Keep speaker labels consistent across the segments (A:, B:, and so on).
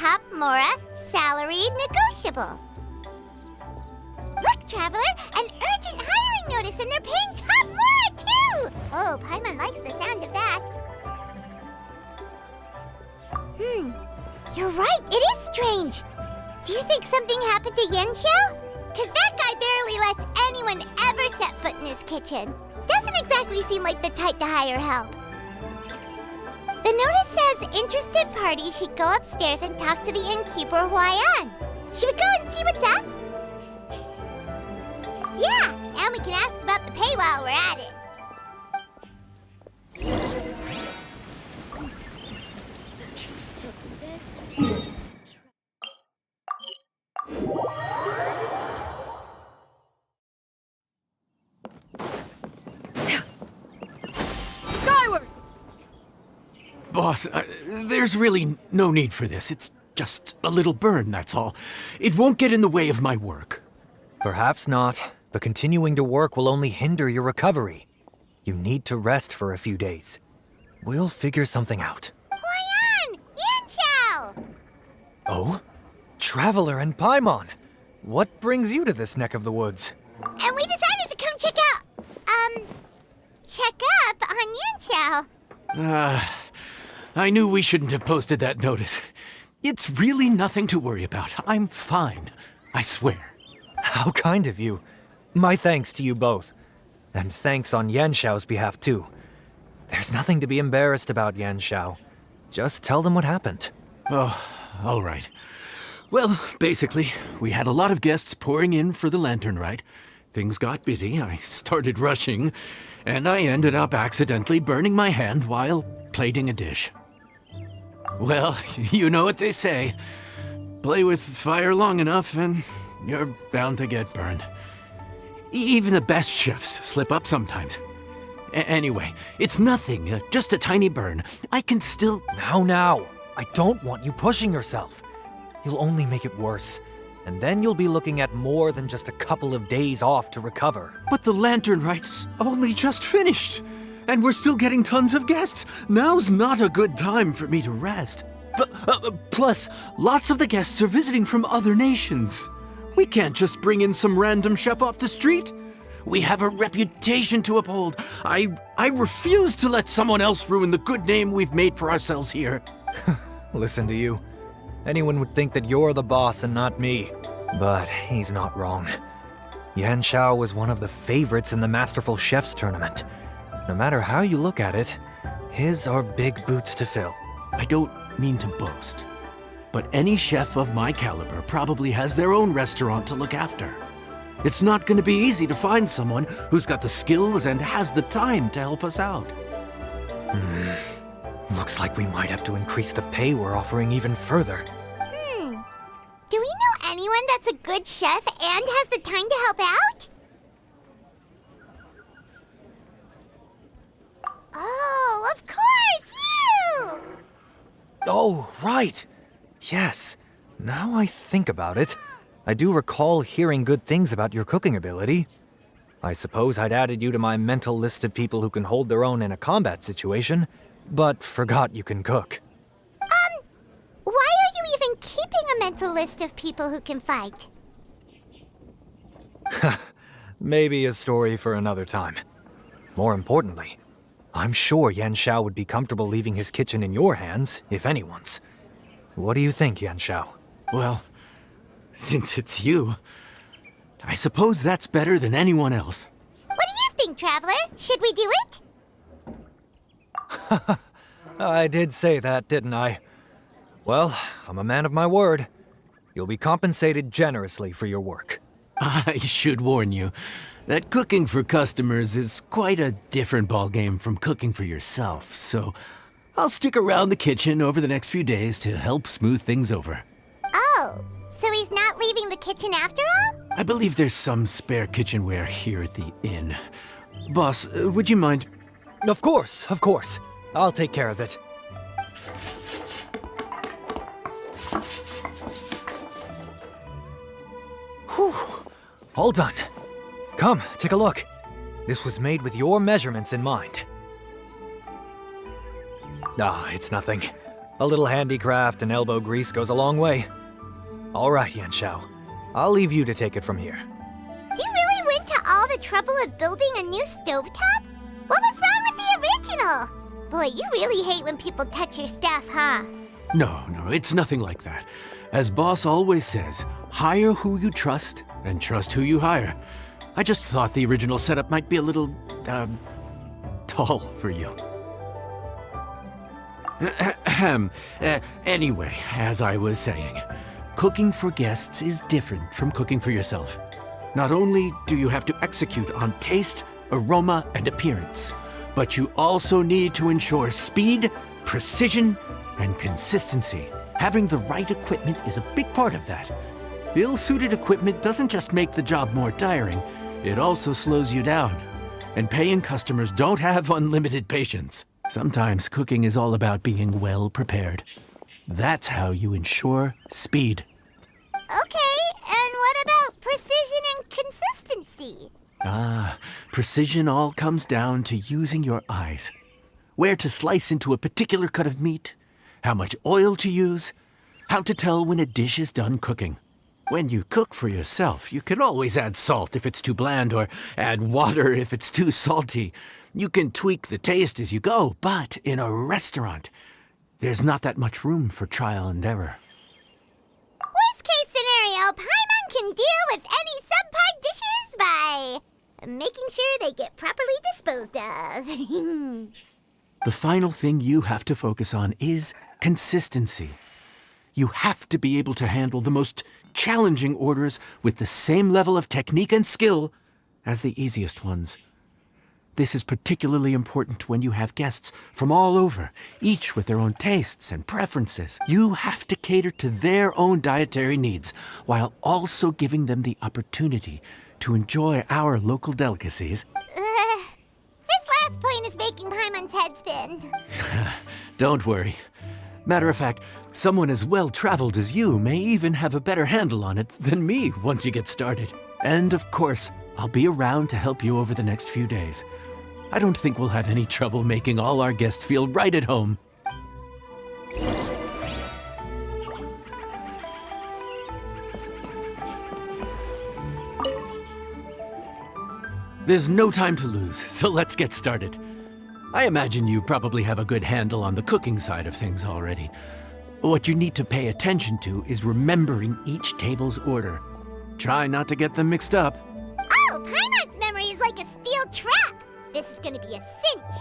A: top mora, salary negotiable. Look, Traveler, an urgent hiring notice and they're paying top mora too! Oh, Paimon likes the sound of that. You're right, it is strange. Do you think something happened to Yanxiao? Cause that guy barely lets anyone ever set foot in his kitchen. Doesn't exactly seem like the type to hire help. The notice says interested parties should go upstairs and talk to the innkeeper Huayan. Should we go and see what's up? Yeah, and we can ask about the pay while we're at it.
B: Skyward!
C: Boss, there's really no need for this. It's just a little burn, that's all. It won't get in the way of my work.
D: Perhaps not, but continuing to work will only hinder your recovery. You need to rest for a few days. We'll figure something out.
A: Huayan! Yanxiao!
D: Oh? Traveler and Paimon! What brings you to this neck of the woods?
A: And we decided to come check up on Yanxiao.
C: I knew we shouldn't have posted that notice. It's really nothing to worry about. I'm fine. I swear.
D: How kind of you. My thanks to you both. And thanks on Yanxiao's behalf, too. There's nothing to be embarrassed about, Yanxiao. Just tell them what happened.
C: Oh, all right. Well, basically, we had a lot of guests pouring in for the lantern rite. Things got busy, I started rushing, and I ended up accidentally burning my hand while plating a dish. Well, you know what they say. Play with fire long enough and you're bound to get burned. Even the best chefs slip up sometimes. Anyway, it's nothing, just a tiny burn. I can still...
D: Now, I don't want you pushing yourself. You'll only make it worse. And then you'll be looking at more than just a couple of days off to recover.
C: But the lantern rite's only just finished. And we're still getting tons of guests. Now's not a good time for me to rest. Plus, lots of the guests are visiting from other nations. We can't just bring in some random chef off the street. We have a reputation to uphold. I refuse to let someone else ruin the good name we've made for ourselves here.
D: Listen to you. Anyone would think that you're the boss and not me. But he's not wrong. Yanxiao was one of the favorites in the Masterful Chefs tournament. No matter how you look at it, his are big boots to fill.
C: I don't mean to boast, but any chef of my caliber probably has their own restaurant to look after. It's not going to be easy to find someone who's got the skills and has the time to help us out.
D: Looks like we might have to increase the pay we're offering even further.
A: Do we know anyone that's a good chef and has the time to help out? Oh, of course, you!
D: Oh, right. Yes. Now I think about it, I do recall hearing good things about your cooking ability. I suppose I'd added you to my mental list of people who can hold their own in a combat situation, but forgot you can cook.
A: Why are you even keeping a mental list of people who can fight?
D: Maybe a story for another time. More importantly, I'm sure Yanxiao would be comfortable leaving his kitchen in your hands, if anyone's. What do you think, Yanxiao?
C: Well, since it's you, I suppose that's better than anyone else.
A: What do you think, Traveler? Should we do it?
D: I did say that, didn't I? Well, I'm a man of my word. You'll be compensated generously for your work.
C: I should warn you that cooking for customers is quite a different ballgame from cooking for yourself, so I'll stick around the kitchen over the next few days to help smooth things over.
A: Oh, so he's not leaving the kitchen after all?
C: I believe there's some spare kitchenware here at the inn. Boss, would you mind?
D: Of course, of course. I'll take care of it. Whew. All done. Come, take a look. This was made with your measurements in mind. Ah, it's nothing. A little handicraft and elbow grease goes a long way. All right, Yanxiao. I'll leave you to take it from here.
A: You really went to all the trouble of building a new stovetop? What was wrong with the original? Boy, you really hate when people touch your stuff, huh?
C: No, it's nothing like that. As Boss always says, hire who you trust and trust who you hire. I just thought the original setup might be a little, tall for you. Anyway, as I was saying, cooking for guests is different from cooking for yourself. Not only do you have to execute on taste, aroma, and appearance, but you also need to ensure speed, precision, and consistency. Having the right equipment is a big part of that. Ill-suited equipment doesn't just make the job more tiring, it also slows you down. And paying customers don't have unlimited patience. Sometimes cooking is all about being well prepared. That's how you ensure speed.
A: Okay, and what about precision and consistency?
C: Precision all comes down to using your eyes. Where to slice into a particular cut of meat, how much oil to use, how to tell when a dish is done cooking. When you cook for yourself, you can always add salt if it's too bland or add water if it's too salty. You can tweak the taste as you go, but in a restaurant, there's not that much room for trial and error.
A: Worst case scenario, Paimon can deal with any subpar dishes by making sure they get properly disposed of.
C: The final thing you have to focus on is consistency. You have to be able to handle the most challenging orders with the same level of technique and skill as the easiest ones. This is particularly important when you have guests from all over, each with their own tastes and preferences. You have to cater to their own dietary needs, while also giving them the opportunity to enjoy our local delicacies.
A: This last point is making Paimon's head spin.
C: Don't worry. Matter of fact, someone as well-traveled as you may even have a better handle on it than me once you get started. And of course, I'll be around to help you over the next few days. I don't think we'll have any trouble making all our guests feel right at home. There's no time to lose, so let's get started. I imagine you probably have a good handle on the cooking side of things already. What you need to pay attention to is remembering each table's order. Try not to get them mixed up.
A: Oh, Paimon's memory is like a steel trap. This is gonna be a cinch.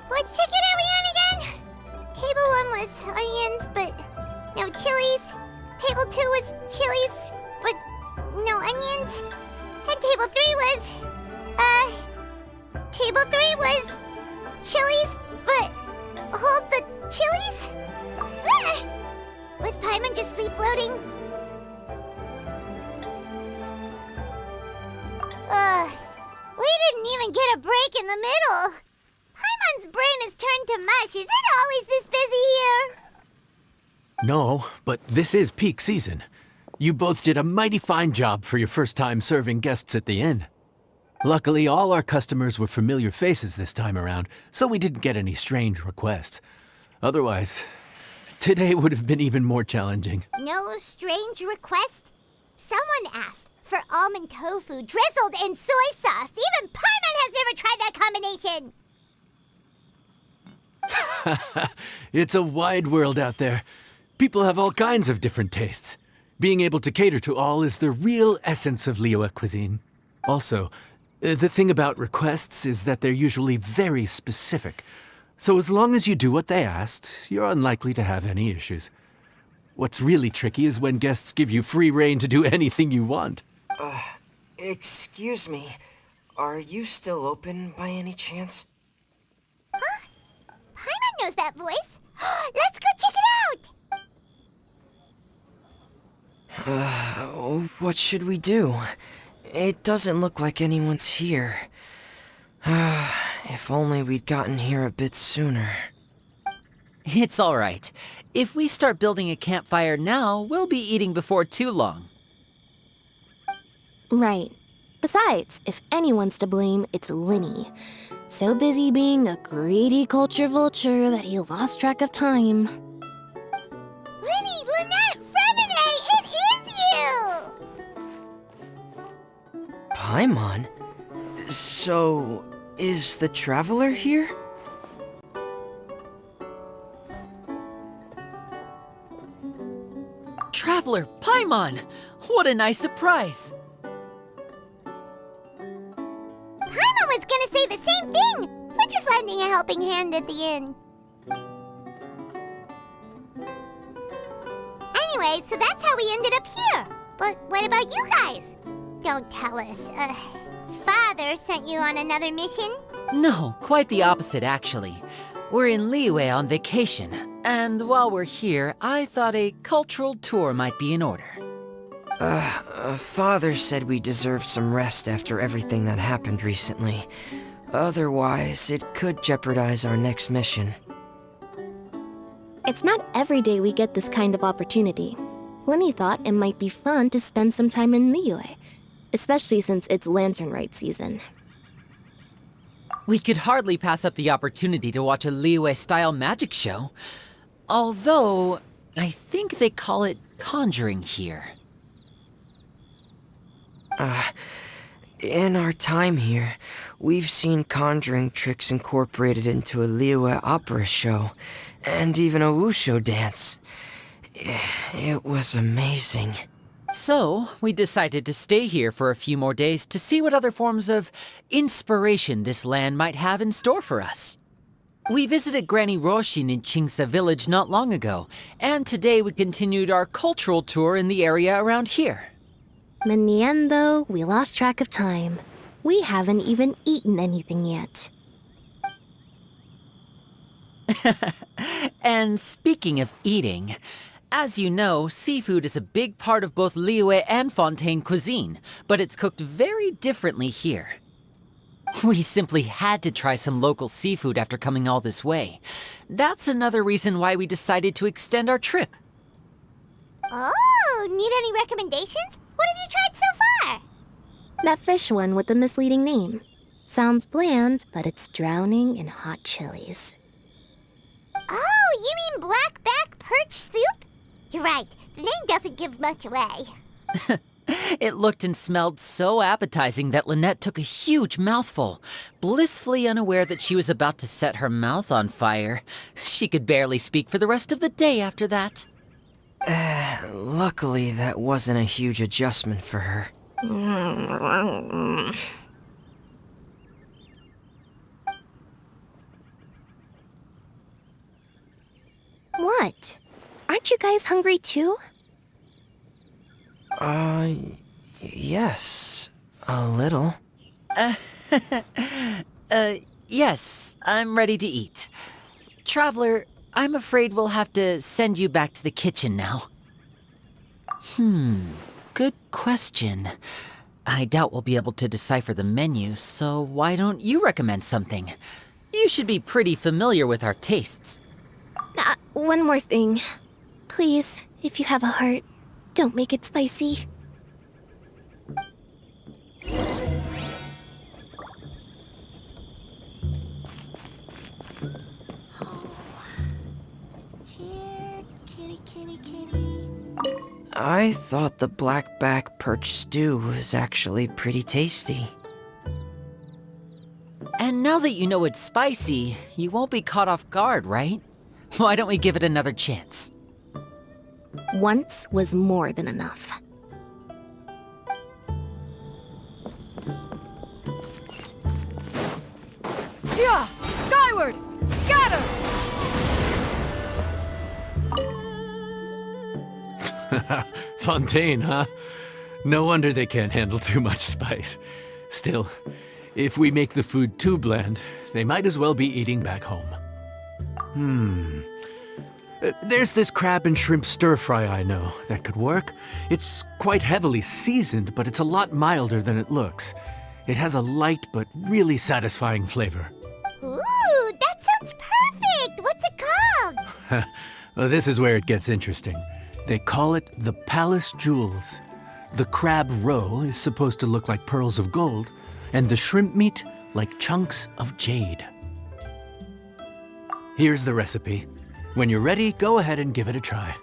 A: Which ticket are we on again? Table 1 was onions, but no chilies. Table 2 was chilies, but no onions. And table 3 was, chilies, but hold the chilies? Was Paimon just sleep floating? We didn't even get a break in the middle. Paimon's brain has turned to mush. Is it always this busy here?
C: No, but this is peak season. You both did a mighty fine job for your first time serving guests at the inn. Luckily, all our customers were familiar faces this time around, so we didn't get any strange requests. Otherwise, today would have been even more challenging.
A: No strange request? Someone asked for almond tofu drizzled in soy sauce. Even Paimon has never tried that combination.
C: It's a wide world out there. People have all kinds of different tastes. Being able to cater to all is the real essence of liyue cuisine. Also, the thing about requests is that they're usually very specific. So as long as you do what they asked, you're unlikely to have any issues. What's really tricky is when guests give you free rein to do anything you want.
B: Excuse me. Are you still open by any chance?
A: Huh? Paimon knows that voice. Let's go check it out!
B: What should we do? It doesn't look like anyone's here. If only we'd gotten here a bit sooner.
E: It's all right. If we start building a campfire now, we'll be eating before too long.
F: Right. Besides, if anyone's to blame, it's Lyney. So busy being a greedy culture vulture that he lost track of time.
A: Lyney, Lynette, Fremine, it is you!
B: Paimon? So, is the Traveler here?
E: Traveler Paimon! What a nice surprise!
A: Paimon was gonna say the same thing! We're just lending a helping hand at the end. Anyway, so that's how we ended up here. But what about you guys? Don't tell us. Father sent you on another mission?
E: No, quite the opposite, actually. We're in Liyue on vacation, and while we're here, I thought a cultural tour might be in order.
B: Father said we deserve some rest after everything that happened recently. Otherwise, it could jeopardize our next mission.
F: It's not every day we get this kind of opportunity. Lyney thought it might be fun to spend some time in Liyue, especially since it's Lantern Rite season.
E: We could hardly pass up the opportunity to watch a Liyue-style magic show. Although, I think they call it conjuring here.
B: In our time here, we've seen conjuring tricks incorporated into a Liyue opera show, and even a wushu dance. It was amazing.
E: So, we decided to stay here for a few more days to see what other forms of inspiration this land might have in store for us. We visited Granny Roshin in Chingsa village not long ago, and today we continued our cultural tour in the area around here.
F: In the end, though, we lost track of time. We haven't even eaten anything yet.
E: And speaking of eating, as you know, seafood is a big part of both Liyue and Fontaine cuisine, but it's cooked very differently here. We simply had to try some local seafood after coming all this way. That's another reason why we decided to extend our trip.
A: Oh, need any recommendations? What have you tried so far?
F: That fish one with the misleading name. Sounds bland, but it's drowning in hot chilies.
A: Oh, you mean blackback perch soup? You're right, the name doesn't give much away.
E: It looked and smelled so appetizing that Lynette took a huge mouthful, blissfully unaware that she was about to set her mouth on fire. She could barely speak for the rest of the day after that.
B: Luckily, that wasn't a huge adjustment for her.
F: What? Aren't you guys hungry too?
B: Yes. A little.
E: Yes, I'm ready to eat. Traveler, I'm afraid we'll have to send you back to the kitchen now. Good question. I doubt we'll be able to decipher the menu, so why don't you recommend something? You should be pretty familiar with our tastes.
F: One more thing. Please, if you have a heart, don't make it spicy.
A: Here, kitty, kitty, kitty.
B: I thought the blackback perch stew was actually pretty tasty.
E: And now that you know it's spicy, you won't be caught off guard, right? Why don't we give it another chance?
F: Once was more than enough.
G: Yeah! Skyward! Scatter!
C: Fontaine, huh? No wonder they can't handle too much spice. Still, if we make the food too bland, they might as well be eating back home. There's this crab and shrimp stir-fry I know that could work. It's quite heavily seasoned, but it's a lot milder than it looks. It has a light but really satisfying flavor.
A: Ooh, that sounds perfect! What's it called?
C: Well, this is where it gets interesting. They call it the Palace Jewels. The crab roe is supposed to look like pearls of gold, and the shrimp meat like chunks of jade. Here's the recipe. When you're ready, go ahead and give it a try.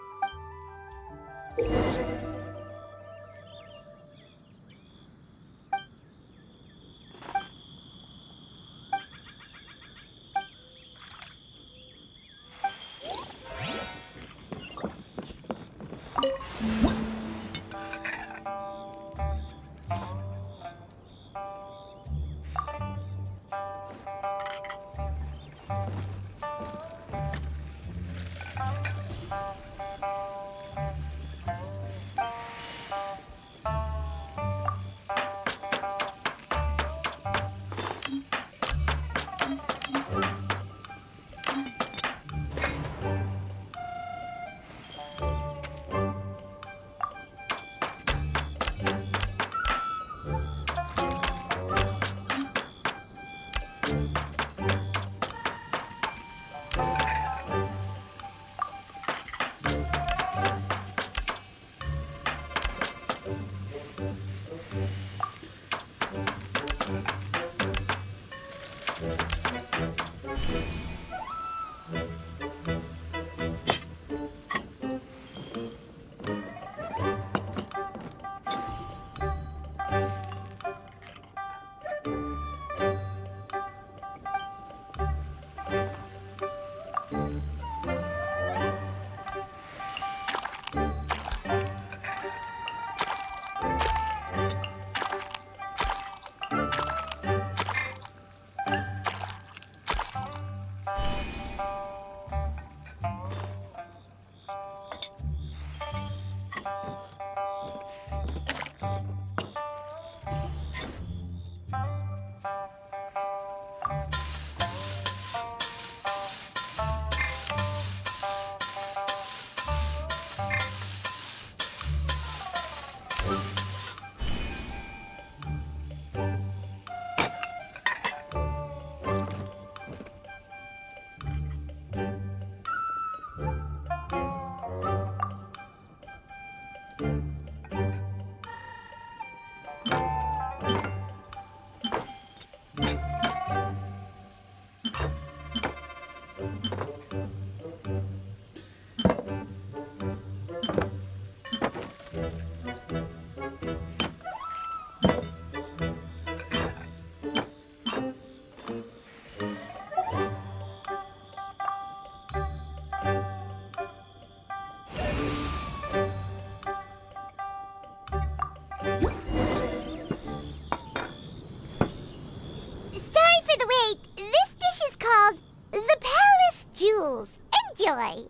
A: Enjoy!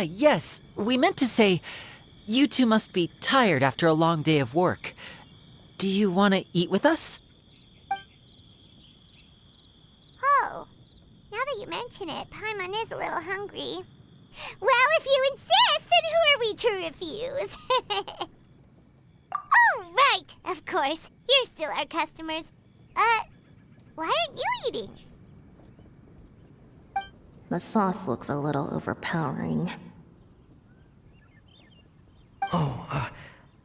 E: Yes. We meant to say, you two must be tired after a long day of work. Do you want to eat with us?
A: Oh, now that you mention it, Paimon is a little hungry. Well, if you insist, then who are we to refuse? Oh, right, of course. You're still our customers. Why aren't you eating?
F: The sauce looks a little overpowering.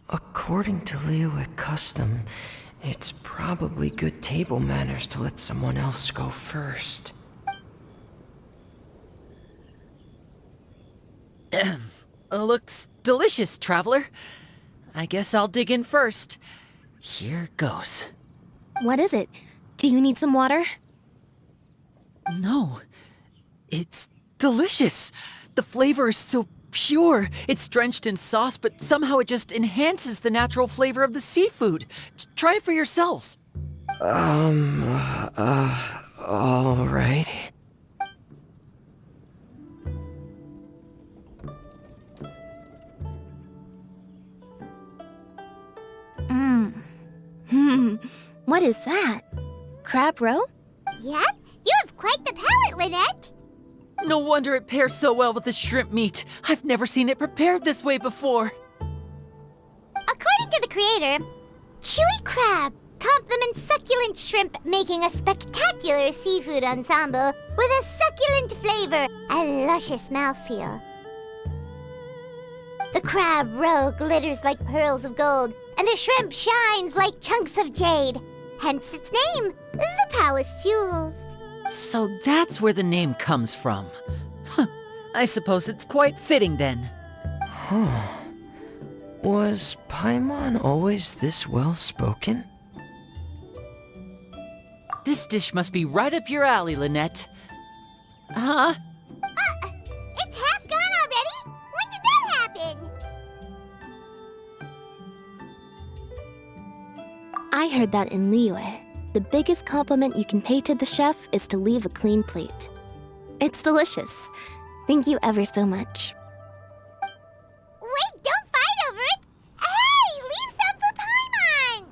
B: According to liyue custom, it's probably good table manners to let someone else go first.
E: Looks delicious, traveler. I guess I'll dig in first. Here goes.
F: What is it? Do you need some water?
E: No. It's delicious. The flavor is so pure. It's drenched in sauce, but somehow it just enhances the natural flavor of the seafood. Try it for yourselves.
B: All right.
F: What is that? Crab roe?
A: Yep, you have quite the palate, Lynette.
E: No wonder it pairs so well with the shrimp meat. I've never seen it prepared this way before.
A: According to the creator, chewy crab complements succulent shrimp, making a spectacular seafood ensemble with a succulent flavor and luscious mouthfeel. The crab roe glitters like pearls of gold, and the shrimp shines like chunks of jade. Hence its name, the Palace Jewels.
E: So that's where the name comes from. Huh. I suppose it's quite fitting then.
B: Huh. Was Paimon always this well-spoken?
E: This dish must be right up your alley, Lynette. Huh?
A: It's half gone already? When did that happen?
F: I heard that in liyue, the biggest compliment you can pay to the chef is to leave a clean plate. It's delicious. Thank you ever so much.
A: Wait, don't fight over it! Hey, leave some for Paimon!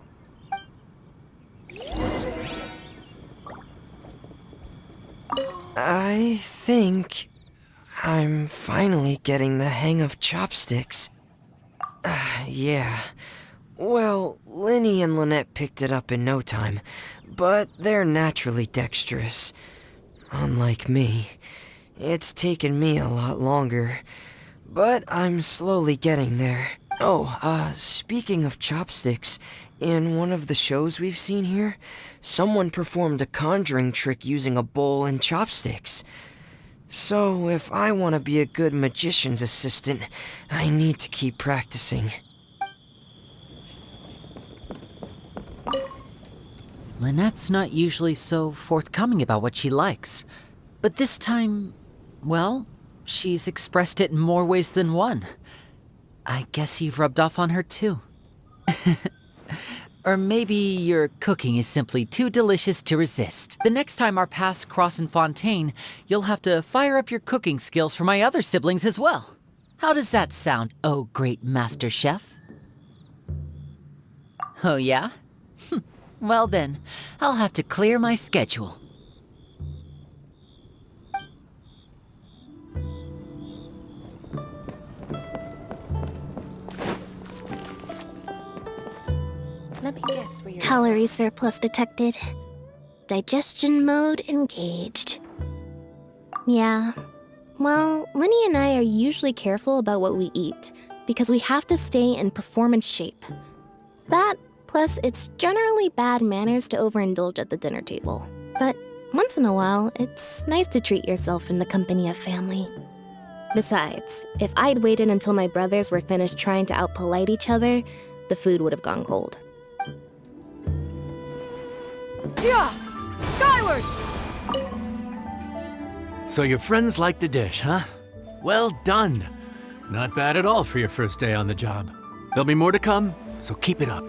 B: I think I'm finally getting the hang of chopsticks. Yeah. Well, Lyney and Lynette picked it up in no time, but they're naturally dexterous. Unlike me, it's taken me a lot longer, but I'm slowly getting there. Oh, speaking of chopsticks, in one of the shows we've seen here, someone performed a conjuring trick using a bowl and chopsticks. So if I want to be a good magician's assistant, I need to keep practicing.
E: Lynette's not usually so forthcoming about what she likes. But this time, well, she's expressed it in more ways than one. I guess you've rubbed off on her too. Or maybe your cooking is simply too delicious to resist. The next time our paths cross in Fontaine, you'll have to fire up your cooking skills for my other siblings as well. How does that sound, oh great master chef? Oh yeah? Well then, I'll have to clear my schedule.
G: Let me guess where you're...
F: Calorie surplus detected. Digestion mode engaged. Yeah. Well, Lyney and I are usually careful about what we eat because we have to stay in performance shape. That, plus it's generally bad manners to overindulge at the dinner table. But once in a while, it's nice to treat yourself in the company of family. Besides, if I'd waited until my brothers were finished trying to outpolite each other, the food would have gone cold.
G: Yeah! Skyward!
C: So your friends like the dish, huh? Well done. Not bad at all for your first day on the job. There'll be more to come, so keep it up.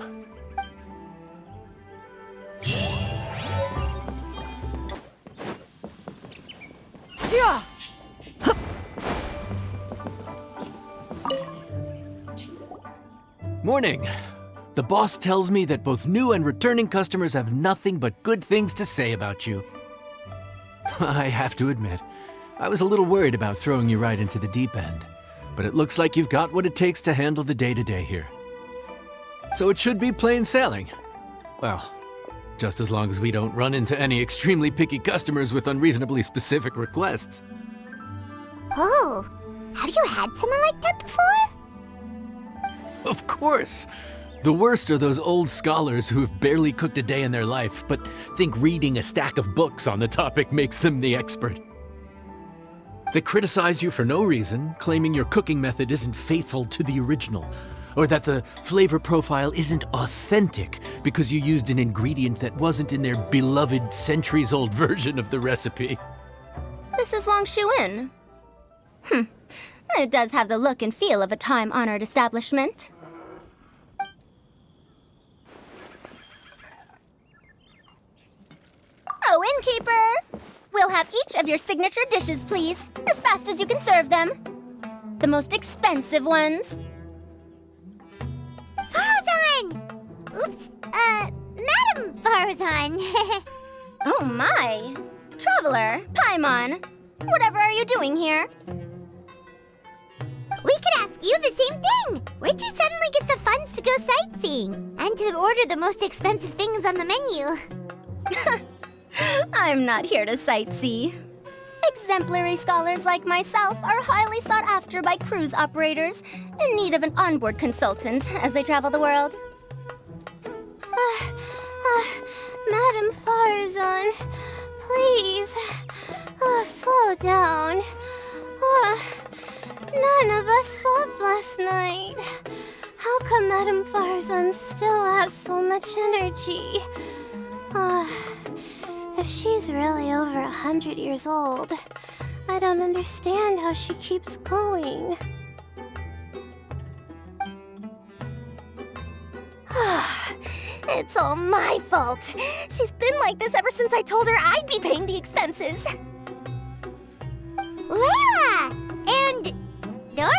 G: Yeah!
C: Morning. The boss tells me that both new and returning customers have nothing but good things to say about you. I have to admit, I was a little worried about throwing you right into the deep end, but it looks like you've got what it takes to handle the day-to-day here. So it should be plain sailing. Well, just as long as we don't run into any extremely picky customers with unreasonably specific requests.
A: Oh, have you had someone like that before?
C: Of course! The worst are those old scholars who have barely cooked a day in their life, but think reading a stack of books on the topic makes them the expert. They criticize you for no reason, claiming your cooking method isn't faithful to the original, or that the flavor profile isn't authentic because you used an ingredient that wasn't in their beloved centuries-old version of the recipe.
H: This is Wang Shuin. It does have the look and feel of a time-honored establishment. Oh, innkeeper! We'll have each of your signature dishes, please, as fast as you can serve them. The most expensive ones.
A: Faruzan! Oops, Madam Faruzan.
H: Oh my! Traveler, Paimon, whatever are you doing here?
A: We could ask ask you the same thing. Where'd you suddenly get the funds to go sightseeing? And to order the most expensive things on the menu?
H: I'm not here to sightsee. Exemplary scholars like myself are highly sought after by cruise operators in need of an onboard consultant as they travel the world.
F: Madam Faruzan, please, slow down. None of us slept last night. How come Madam Faruzan still has so much energy? If she's really over 100 years old, I don't understand how she keeps going. It's all my fault. She's been like this ever since I told her I'd be paying the expenses.
A: Layla! And Dori?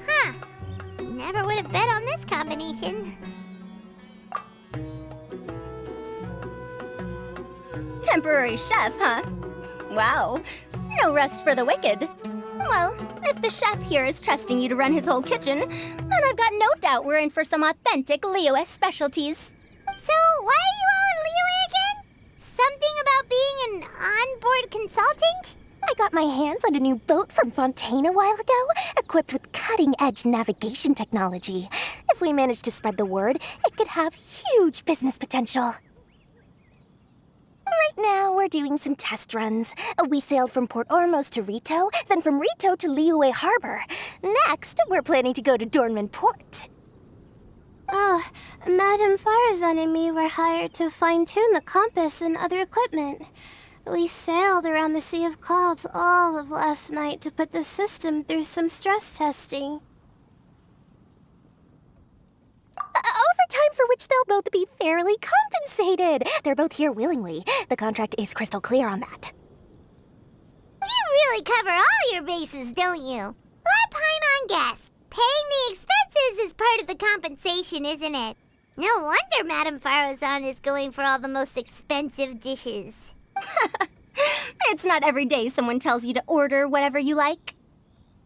A: Huh. Never would have bet on this combination.
H: Temporary chef, huh? Wow. No rest for the wicked. Well, if the chef here is trusting you to run his whole kitchen, then I've got no doubt we're in for some authentic liyue specialties.
A: So, why are you all in liyue again? Something about being an onboard consultant?
F: I got my hands on a new boat from Fontaine a while ago, equipped with cutting-edge navigation technology. If we manage to spread the word, it could have huge business potential. Right now, we're doing some test runs. We sailed from Port Ormos to Rito, then from Rito to Liyue Harbor. Next, we're planning to go to Dornman Port. Oh, Madame Faruzan and me were hired to fine-tune the compass and other equipment. We sailed around the Sea of Clouds all of last night to put the system through some stress testing. Overtime for which they'll both be fairly compensated. They're both here willingly. The contract is crystal clear on that.
A: You really cover all your bases, don't you? Let Paimon guess. Paying the expenses is part of the compensation, isn't it? No wonder Madame Faruzan is going for all the most expensive dishes.
H: It's not every day someone tells you to order whatever you like.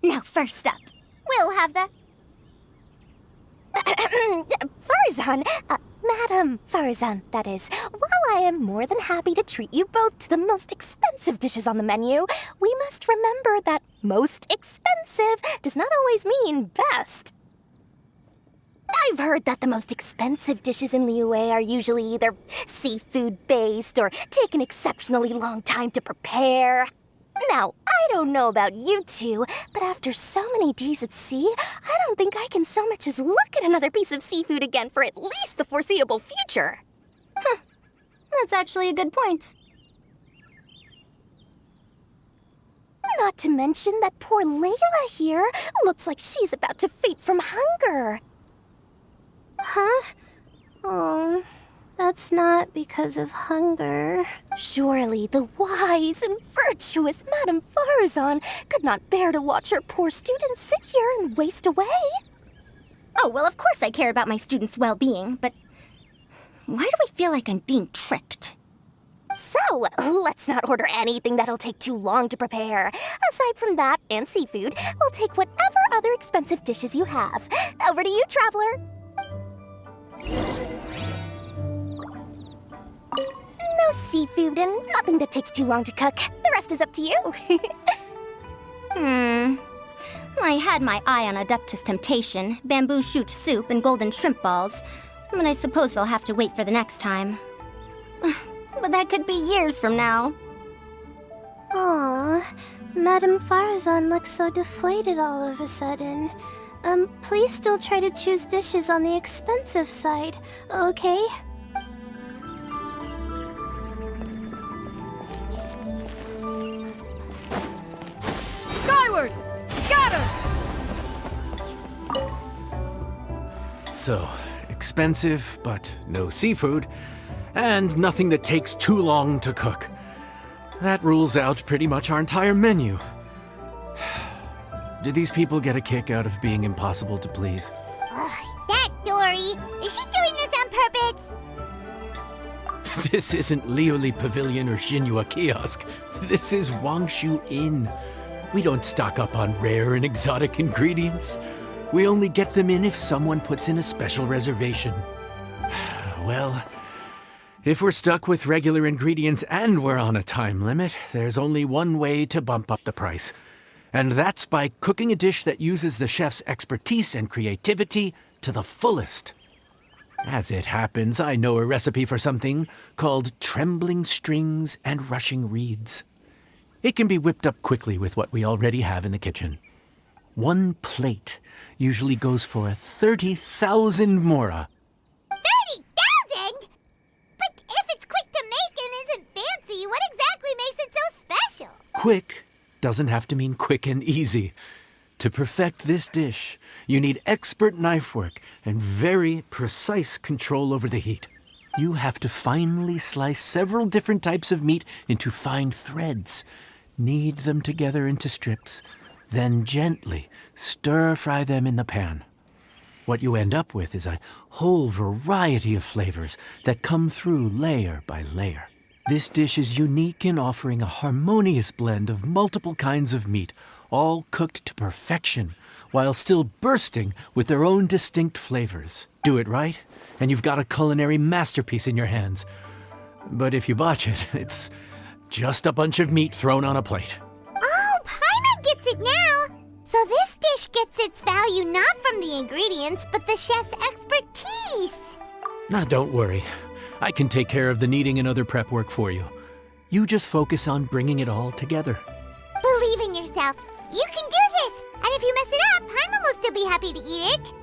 H: Now, first up, we'll have the...
F: Faruzan, Madam Faruzan, that is. While I am more than happy to treat you both to the most expensive dishes on the menu, we must remember that most expensive does not always mean best. I've heard that the most expensive dishes in Liyue are usually either seafood-based or take an exceptionally long time to prepare. Now, I don't know about you two, but after so many days at sea, I don't think I can so much as look at another piece of seafood again for at least the foreseeable future.
H: Huh. That's actually a good point.
F: Not to mention that poor Layla here looks like she's about to faint from hunger. Huh? Oh, that's not because of hunger. Surely the wise and virtuous Madame Faruzan could not bear to watch her poor students sit here and waste away.
H: Oh, well, of course I care about my students' well-being, but why do I feel like I'm being tricked?
F: So, let's not order anything that'll take too long to prepare. Aside from that and seafood, we'll take whatever other expensive dishes you have. Over to you, traveler. No seafood and nothing that takes too long to cook. The rest is up to you.
H: I had my eye on Adeptus Temptation, bamboo shoot soup, and golden shrimp balls, but I suppose they'll have to wait for the next time. But that could be years from now.
F: Aw, Madame Faruzan looks so deflated all of a sudden. Please still try to choose dishes on the expensive side, okay?
G: Skyward! Scatter!
C: So, expensive, but no seafood, and nothing that takes too long to cook. That rules out pretty much our entire menu. Do these people get a kick out of being impossible to please?
A: That Dori! Is she doing this on purpose?
C: This isn't Liuli Pavilion or Xinhua Kiosk. This is Wangshu Inn. We don't stock up on rare and exotic ingredients. We only get them in if someone puts in a special reservation. Well, if we're stuck with regular ingredients and we're on a time limit, there's only one way to bump up the price. And that's by cooking a dish that uses the chef's expertise and creativity to the fullest. As it happens, I know a recipe for something called trembling strings and rushing reeds. It can be whipped up quickly with what we already have in the kitchen. One plate usually goes for 30,000 mora.
A: 30,000? But if it's quick to make and isn't fancy, what exactly makes it so special?
C: Quick doesn't have to mean quick and easy. To perfect this dish, you need expert knife work and very precise control over the heat. You have to finely slice several different types of meat into fine threads, knead them together into strips, then gently stir-fry them in the pan. What you end up with is a whole variety of flavors that come through layer by layer. This dish is unique in offering a harmonious blend of multiple kinds of meat, all cooked to perfection, while still bursting with their own distinct flavors. Do it right, and you've got a culinary masterpiece in your hands. But if you botch it, it's just a bunch of meat thrown on a plate.
A: Oh, Paimon gets it now! So this dish gets its value not from the ingredients, but the chef's expertise!
C: Now, don't worry. I can take care of the kneading and other prep work for you. You just focus on bringing it all together.
A: Believe in yourself. You can do this! And if you mess it up, Paimon will still be happy to eat it.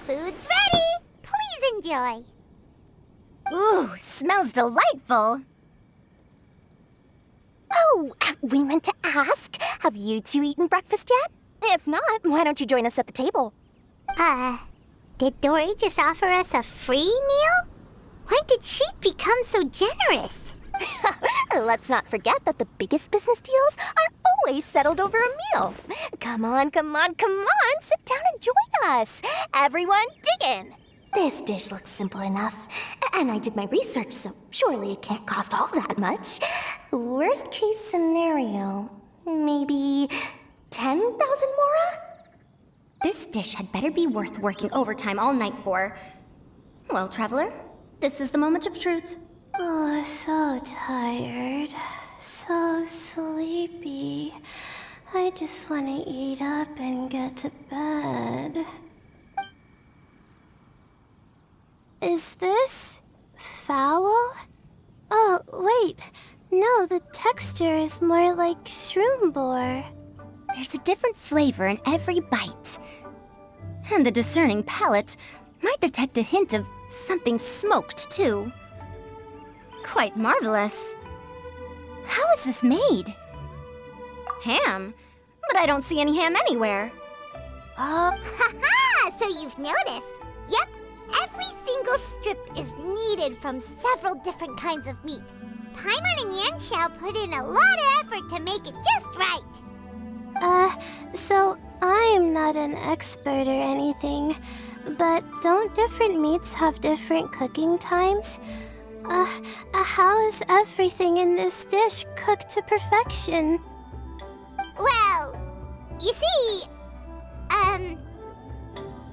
A: Food's ready! Please enjoy.
H: Ooh, smells delightful. Oh, we meant to ask, have you two eaten breakfast yet? If not, why don't you join us at the table?
A: Did Dori just offer us a free meal? When did she become so generous?
H: Let's not forget that the biggest business deals are always settled over a meal. Come on, come on, come on, sit down and join us. Everyone, dig in. This dish looks simple enough, and I did my research, so surely it can't cost all that much. Worst case scenario, maybe 10,000 mora? This dish had better be worth working overtime all night for. Well, traveler, this is the moment of truth.
F: Oh, so tired. So sleepy. I just want to eat up and get to bed. Is this foul? Oh, wait. No, the texture is more like shroom boar.
H: There's a different flavor in every bite. And the discerning palate might detect a hint of something smoked, too. Quite marvelous. How is this made? Ham? But I don't see any ham anywhere.
A: Haha! So you've noticed. Yep, every single strip is kneaded from several different kinds of meat. Paimon and Yanxiao put in a lot of effort to make it just right.
F: So I'm not an expert or anything, but don't different meats have different cooking times? How is everything in this dish cooked to perfection?
A: Well, you see,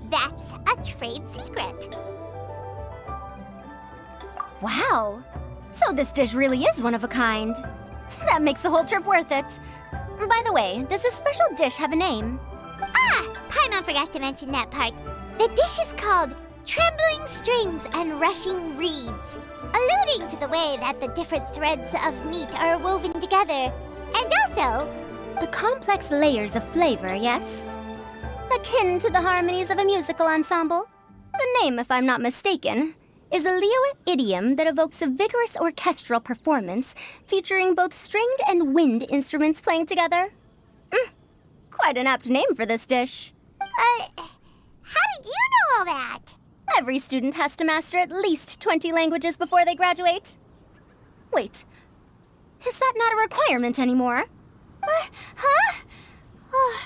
A: that's a trade secret.
H: Wow. So this dish really is one of a kind. That makes the whole trip worth it. By the way, does this special dish have a name?
A: Ah, Paimon forgot to mention that part. The dish is called Trembling Strings and Rushing Reeds, alluding to the way that the different threads of meat are woven together. And also,
H: the complex layers of flavor, yes? Akin to the harmonies of a musical ensemble. The name, if I'm not mistaken, is a liyue idiom that evokes a vigorous orchestral performance featuring both stringed and wind instruments playing together. Quite an apt name for this dish.
A: how did you know all that?
H: Every student has to master at least 20 languages before they graduate. Wait, is that not a requirement anymore?
F: Huh? Oh,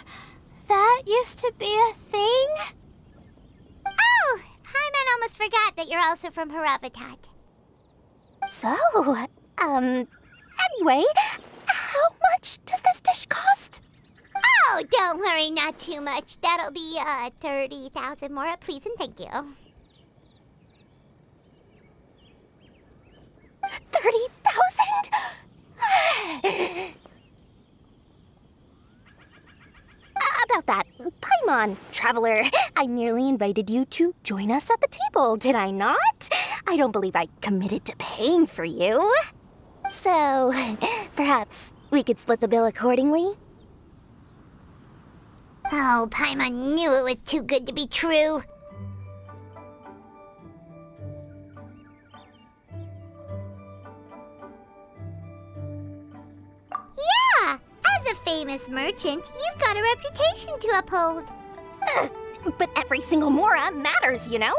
F: that used to be a thing?
A: Oh, Paimon almost forgot that you're also from Haravatat.
H: So, anyway, how much does this dish cost?
A: Oh, don't worry, not too much. That'll be, 30,000 more, please and thank you.
H: 30,000? About that, Paimon, traveler, I merely invited you to join us at the table, did I not? I don't believe I committed to paying for you. So, perhaps we could split the bill accordingly?
A: Oh, Paimon knew it was too good to be true. Yeah! As a famous merchant, you've got a reputation to uphold.
H: But every single mora matters, you know?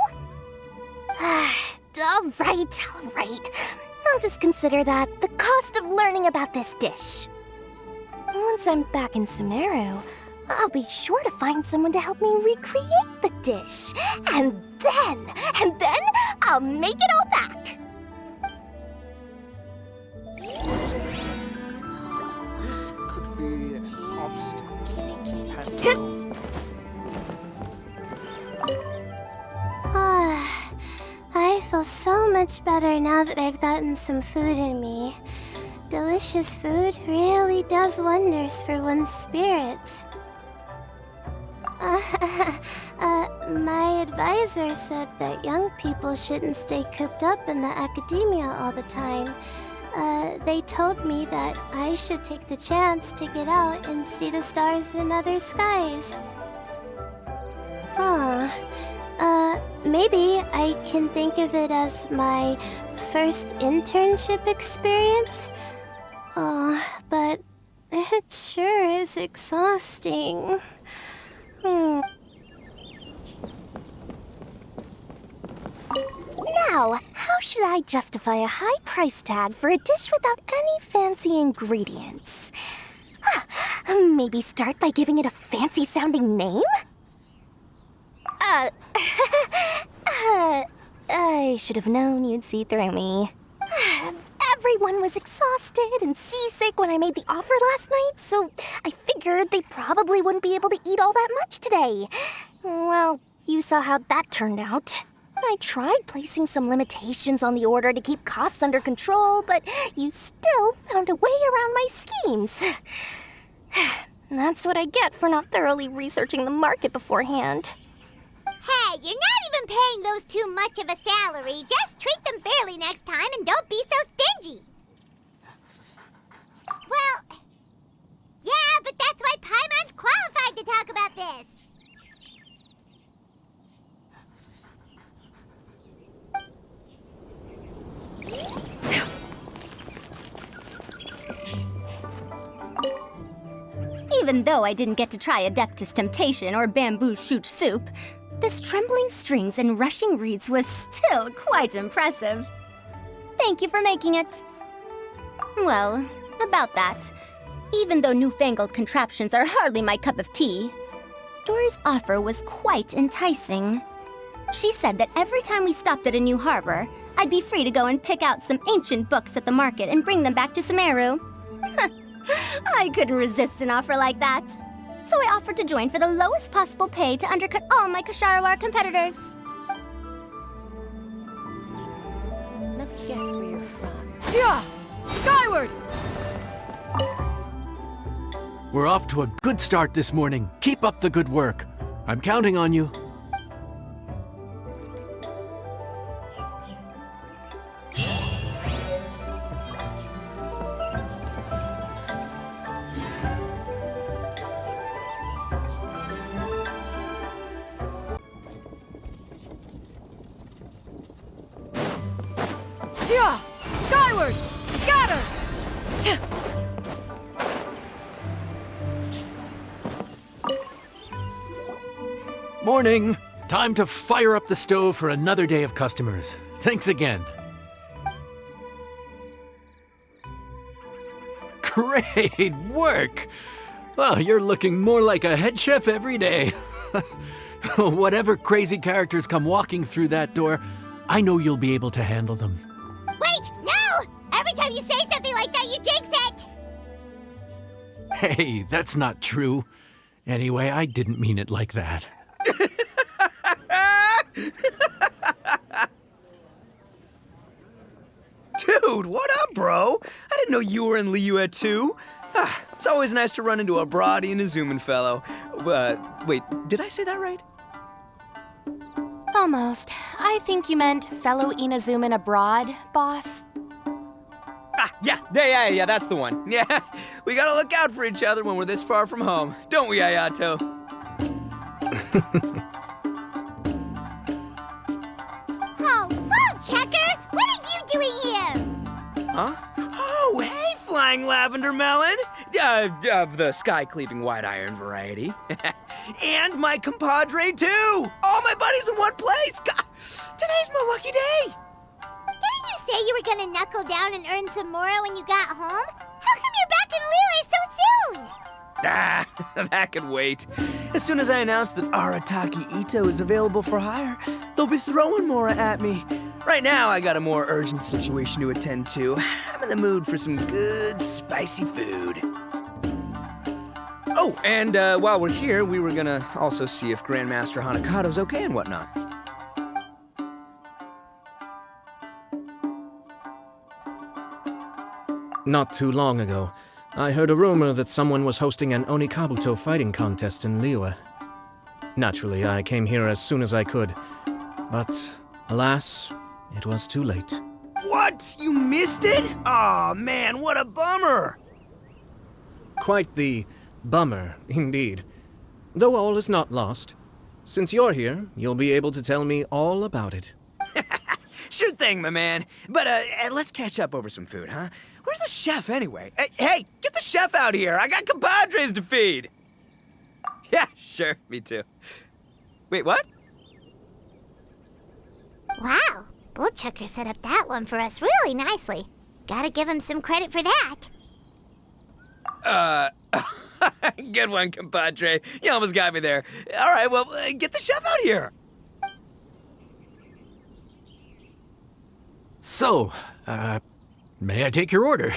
H: All right. I'll just consider that the cost of learning about this dish. Once I'm back in Sumeru, I'll be sure to find someone to help me recreate the dish. And then I'll make it all back.
I: This could be an obstacle.
F: I feel so much better now that I've gotten some food in me. Delicious food really does wonders for one's spirits. My advisor said that young people shouldn't stay cooped up in the academia all the time. They told me that I should take the chance to get out and see the stars in other skies. Maybe I can think of it as my first internship experience. But it sure is exhausting.
H: Now, how should I justify a high price tag for a dish without any fancy ingredients? Maybe start by giving it a fancy-sounding name? I should have known you'd see through me. Everyone was exhausted and seasick when I made the offer last night, so I figured they probably wouldn't be able to eat all that much today. Well, you saw how that turned out. I tried placing some limitations on the order to keep costs under control, but you still found a way around my schemes. That's what I get for not thoroughly researching the market beforehand.
A: Hey, you're not even paying those too much of a salary. Just treat them fairly next time and don't be so stingy. why Paimon's qualified to talk about this.
H: Even though I didn't get to try Adeptus Temptation or Bamboo Shoot Soup, this trembling strings and rushing reeds was still quite impressive. Thank you for making it. Well, about that, even though newfangled contraptions are hardly my cup of tea, Dori's offer was quite enticing. She said that every time we stopped at a new harbor, I'd be free to go and pick out some ancient books at the market and bring them back to Sumeru. I couldn't resist an offer like that. So I offered to join for the lowest possible pay to undercut all my Ksharawar competitors.
G: Let me guess where you're from. Yeah! Skyward!
C: We're off to a good start this morning. Keep up the good work. I'm counting on you.
G: Yeah! Skyward! Scatter!
C: Morning! Time to fire up the stove for another day of customers. Thanks again. Great work! Well, you're looking more like a head chef every day. Whatever crazy characters come walking through that door, I know you'll be able to handle them.
A: Wait, no! Every time you say something like that, you jinx it!
C: Hey, that's not true. Anyway, I didn't mean it like that.
B: Dude, what up, bro? I didn't know you were in liyue too. It's always nice to run into a broady and a zoomin' fellow. Wait, did I say that right?
J: Almost. I think you meant fellow Inazuman abroad, boss.
B: Yeah, that's the one. Yeah, we gotta look out for each other when we're this far from home, don't we, Ayato?
A: Oh, Bull Checker! What are you doing here?
B: Huh? Oh, hey, Flying Lavender Melon! Of the sky-cleaving white iron variety. And my compadre, too! All my buddies in one place! God, today's my lucky day!
A: Didn't you say you were gonna knuckle down and earn some more when you got home? How come you're back in liyue so soon?
B: That could wait. As soon as I announce that arataki itto is available for hire, they'll be throwing more at me. Right now, I got a more urgent situation to attend to. I'm in the mood for some good, spicy food. Oh, and while we're here, we were gonna also see if Grandmaster Hanakado's okay and whatnot.
K: Not too long ago, I heard a rumor that someone was hosting an onikabuto fighting contest in liyue. Naturally, I came here as soon as I could, but alas, it was too late.
B: What? You missed it? Aw, man, what a bummer!
K: Quite the bummer, indeed. Though all is not lost. Since you're here, you'll be able to tell me all about it.
B: Sure thing, my man. But let's catch up over some food, huh? Where's the chef, anyway? Hey, get the chef out here! I got compadres to feed! Yeah, sure, me too. Wait, what?
A: Wow, Bull Checker set up that one for us really nicely. Gotta give him some credit for that.
B: Good one, compadre. You almost got me there. All right, well, get the chef out here.
C: So, may I take your order?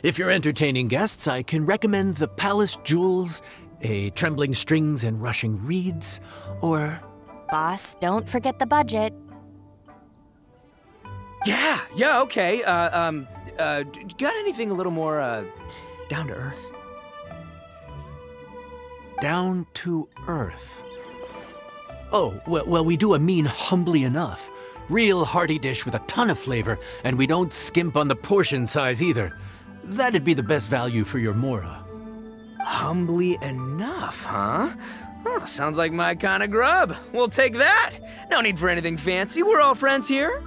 C: If you're entertaining guests, I can recommend the Palace Jewels, a Trembling Strings and Rushing Reeds, or...
J: Boss, don't forget the budget.
B: Yeah, okay. Got anything a little more, down to earth?
C: Down to earth. Oh, well, we do a mean humbly enough. Real hearty dish with a ton of flavor, and we don't skimp on the portion size either. That'd be the best value for your mora.
B: Humbly enough, huh? Oh, sounds like my kind of grub. We'll take that. No need for anything fancy. We're all friends here.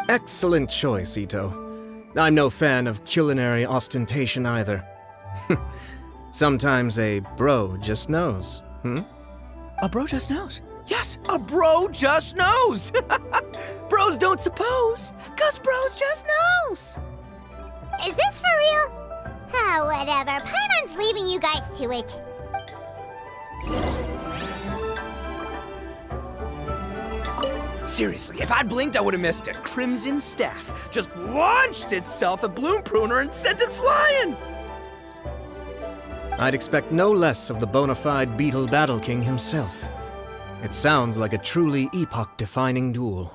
K: Excellent choice, Itto. I'm no fan of culinary ostentation either. Sometimes a bro just knows,
B: A bro just knows. Yes, a bro just knows. Bros don't suppose, 'cause bros just knows.
A: Is this for real? Oh, whatever. Paimon's leaving you guys to it.
B: Seriously, if I'd blinked, I would have missed it. Crimson Staff just launched itself at Bloom Pruner and sent it flying.
K: I'd expect no less of the bona fide Beetle Battle King himself. It sounds like a truly epoch-defining duel.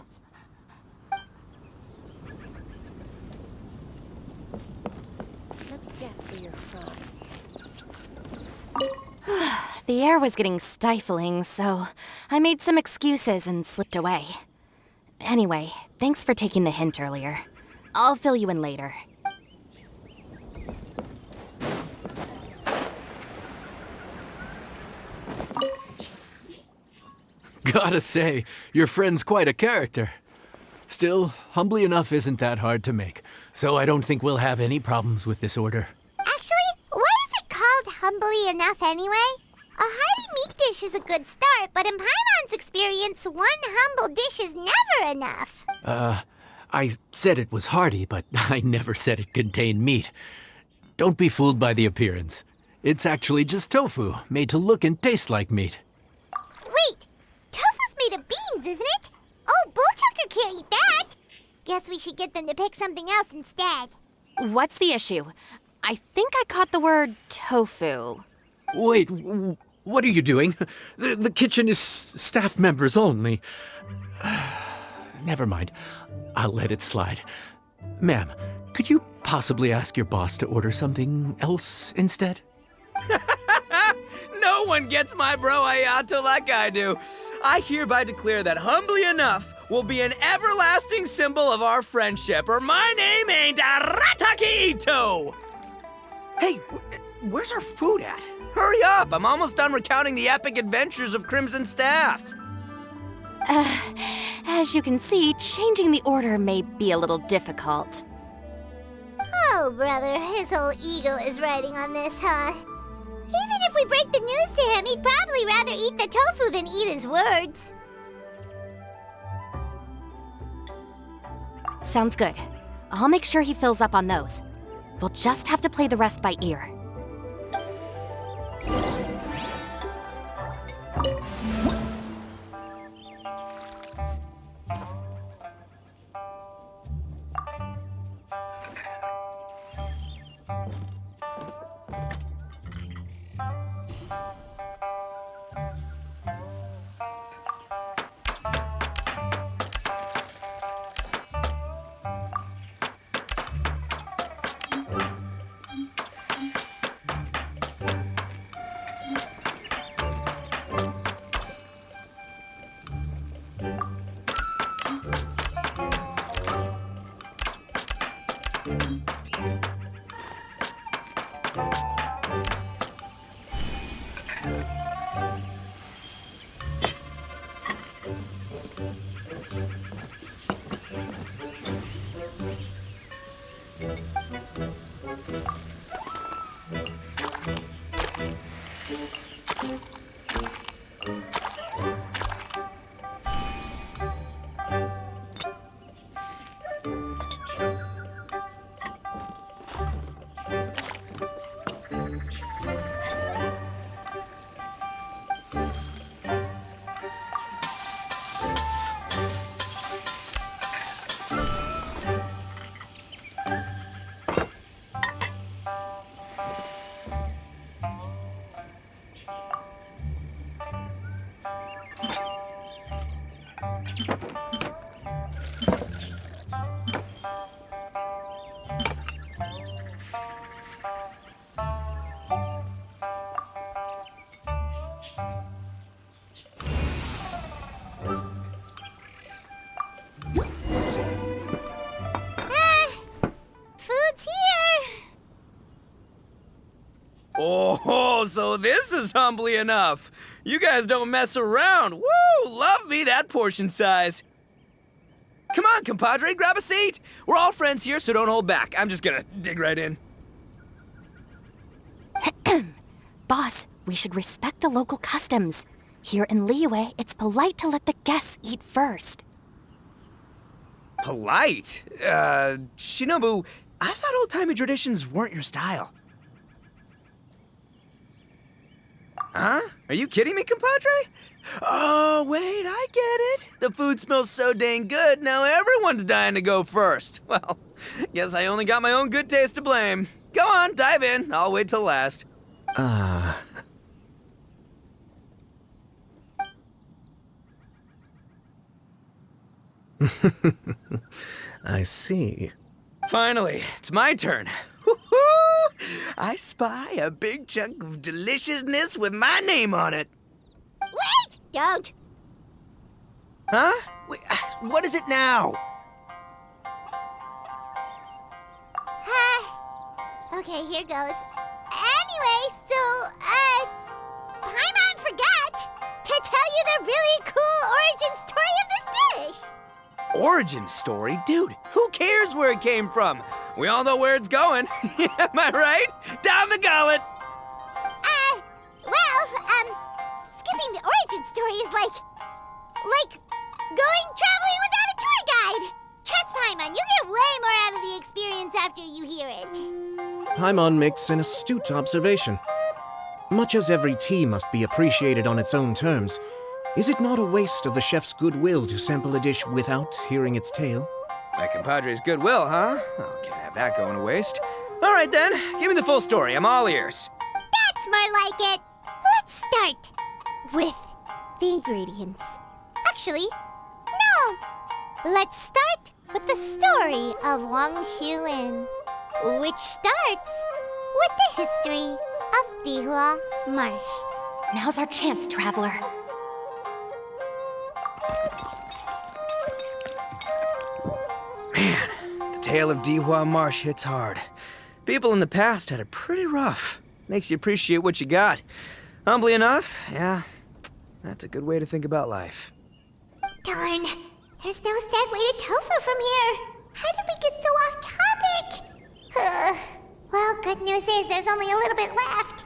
G: Let me guess where you're from.
J: The air was getting stifling, so I made some excuses and slipped away. Anyway, thanks for taking the hint earlier. I'll fill you in later.
C: Gotta say, your friend's quite a character. Still, humbly enough isn't that hard to make, so I don't think we'll have any problems with this order.
A: Actually, why is it called humbly enough anyway? A hearty meat dish is a good start, but in Paimon's experience, one humble dish is never enough.
C: I said it was hearty, but I never said it contained meat. Don't be fooled by the appearance. It's actually just tofu, made to look and taste like meat.
A: Wait, tofu's made of beans, isn't it? Oh, Bullchucker can't eat that. Guess we should get them to pick something else instead.
J: What's the issue? I think I caught the word tofu.
C: Wait, what are you doing? The kitchen is staff members only. Never mind. I'll let it slide. Ma'am, could you possibly ask your boss to order something else instead?
B: No one gets my bro ayato like I do. I hereby declare that humbly enough will be an everlasting symbol of our friendship, or my name ain't Arataki Itto. Hey, where's our food at? Hurry up, I'm almost done recounting the epic adventures of Crimson Staff.
J: As you can see, changing the order may be a little difficult.
A: Oh, brother, his whole ego is riding on this, huh? Even if we break the news to him, he'd probably rather eat the tofu than eat his words.
J: Sounds good. I'll make sure he fills up on those. We'll just have to play the rest by ear.
B: Oh, so this is humbly enough. You guys don't mess around. Woo! Love me that portion size. Come on, compadre, grab a seat. We're all friends here, so don't hold back. I'm just gonna dig right in.
J: Boss, we should respect the local customs. Here in Liyue, it's polite to let the guests eat first.
B: Polite? Shinobu, I thought old-timey traditions weren't your style. Huh? Are you kidding me, compadre? Oh, wait, I get it. The food smells so dang good, now everyone's dying to go first. Well, guess I only got my own good taste to blame. Go on, dive in. I'll wait till last.
K: I see.
B: Finally, it's my turn. Woo-hoo! I spy a big chunk of deliciousness with my name on it.
A: Wait! Don't.
B: Huh? Wait, what is it now?
A: Okay, here goes. Anyway, so, Paimon forgot to tell you the really cool origin story of this dish.
B: Origin story? Dude, who cares where it came from? We all know where it's going. Am I right? Down the gullet!
A: Skipping the origin story is like going traveling without a tour guide. Trust Paimon, you get way more out of the experience after you hear it.
K: Paimon makes an astute observation. Much as every tea must be appreciated on its own terms, is it not a waste of the chef's goodwill to sample a dish without hearing its tale?
B: My compadre's goodwill, huh? Oh, can't have that going to waste. All right then, give me the full story. I'm all ears.
A: That's more like it. Let's start with the ingredients. Actually, no. Let's start with the story of Wang Xuan, which starts with the history of Dihua Marsh.
J: Now's our chance, traveler.
B: Man, the tale of Dihua Marsh hits hard. People in the past had it pretty rough. Makes you appreciate what you got. Humbly enough, yeah, that's a good way to think about life.
A: Darn, there's no segue to tofu from here. How did we get so off topic? Well, good news is there's only a little bit left.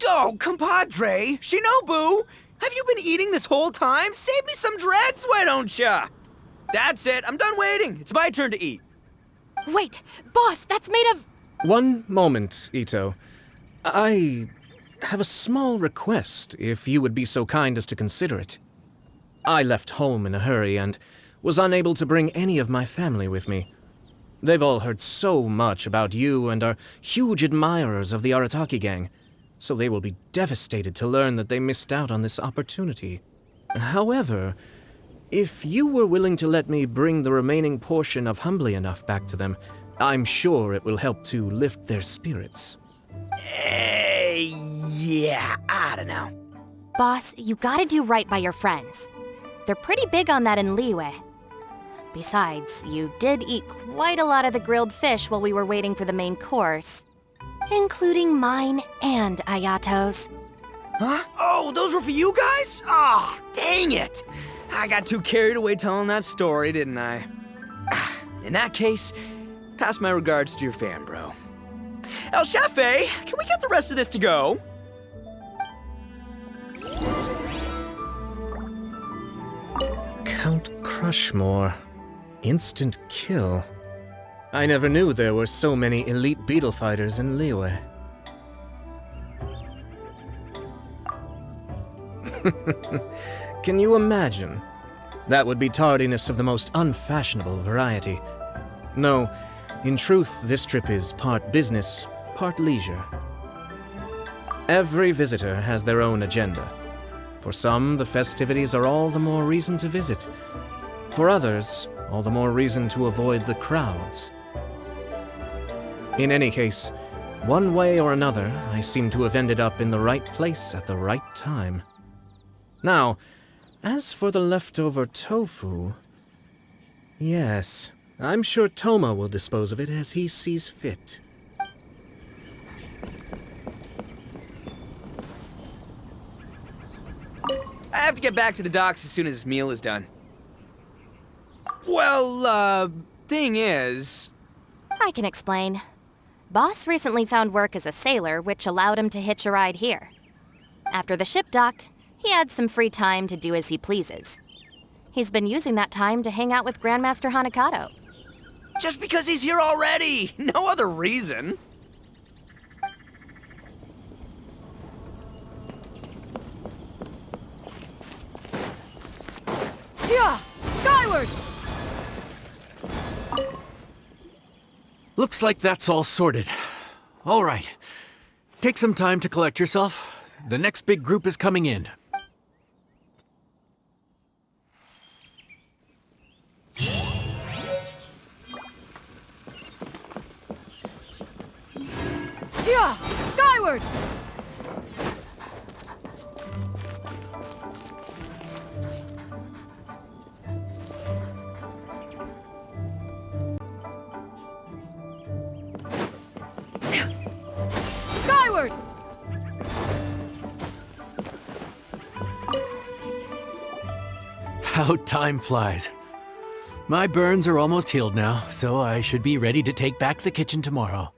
B: Oh, compadre, Shinobu, have you been eating this whole time? Save me some dregs, why don't ya? That's it, I'm done waiting. It's my turn to eat.
J: Wait, boss, that's made of...
K: One moment, Itto. I have a small request, if you would be so kind as to consider it. I left home in a hurry and was unable to bring any of my family with me. They've all heard so much about you and are huge admirers of the Arataki gang, so they will be devastated to learn that they missed out on this opportunity. However, if you were willing to let me bring the remaining portion of Humbly Enough back to them, I'm sure it will help to lift their spirits.
B: Yeah, I don't know.
J: Boss, you gotta do right by your friends. They're pretty big on that in Liyue. Besides, you did eat quite a lot of the grilled fish while we were waiting for the main course, including mine and Ayato's.
B: Huh? Oh, those were for you guys? Ah, dang it! I got too carried away telling that story, didn't I? In that case, pass my regards to your fan, bro. El Chefe, can we get the rest of this to go?
K: Count Crushmore. Instant kill. I never knew there were so many elite beetle fighters in Liyue. Can you imagine? That would be tardiness of the most unfashionable variety. No, in truth, this trip is part business, part leisure. Every visitor has their own agenda. For some, the festivities are all the more reason to visit. For others, all the more reason to avoid the crowds. In any case, one way or another, I seem to have ended up in the right place at the right time. Now, as for the leftover tofu... Yes, I'm sure Toma will dispose of it as he sees fit.
B: I have to get back to the docks as soon as this meal is done. Well, thing is...
J: I can explain. Boss recently found work as a sailor, which allowed him to hitch a ride here. After the ship docked, he had some free time to do as he pleases. He's been using that time to hang out with Grandmaster Hanakato.
B: Just because he's here already! No other reason!
G: Yeah! Skyward!
C: Looks like that's all sorted. All right. Take some time to collect yourself. The next big group is coming in.
G: Yeah! Skyward! Skyward!
C: How time flies. My burns are almost healed now, so I should be ready to take back the kitchen tomorrow.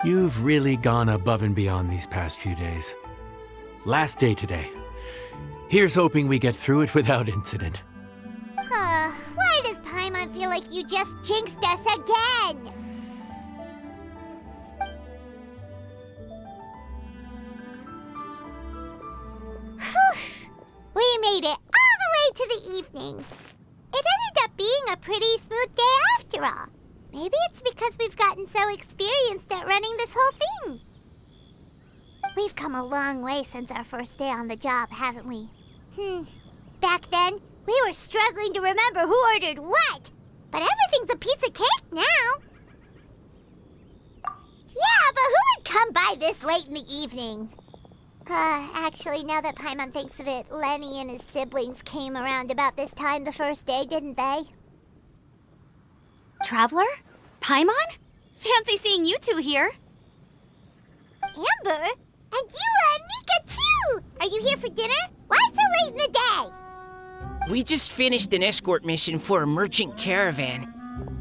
C: You've really gone above and beyond these past few days. Last day today. Here's hoping we get through it without incident.
A: Why does Paimon feel like you just jinxed us again? We made it all the way to the evening. It ended up being a pretty smooth day after all. Maybe it's because we've gotten so experienced at running this whole thing. We've come a long way since our first day on the job, haven't we? Back then, we were struggling to remember who ordered what. But everything's a piece of cake now. Yeah, but who would come by this late in the evening? Actually, now that Paimon thinks of it, Lyney and his siblings came around about this time the first day, didn't they?
H: Traveler? Paimon? Fancy seeing you two here.
A: Amber? And Eula and Mika, too! Are you here for dinner? Why so late in the day?
B: We just finished an escort mission for a merchant caravan.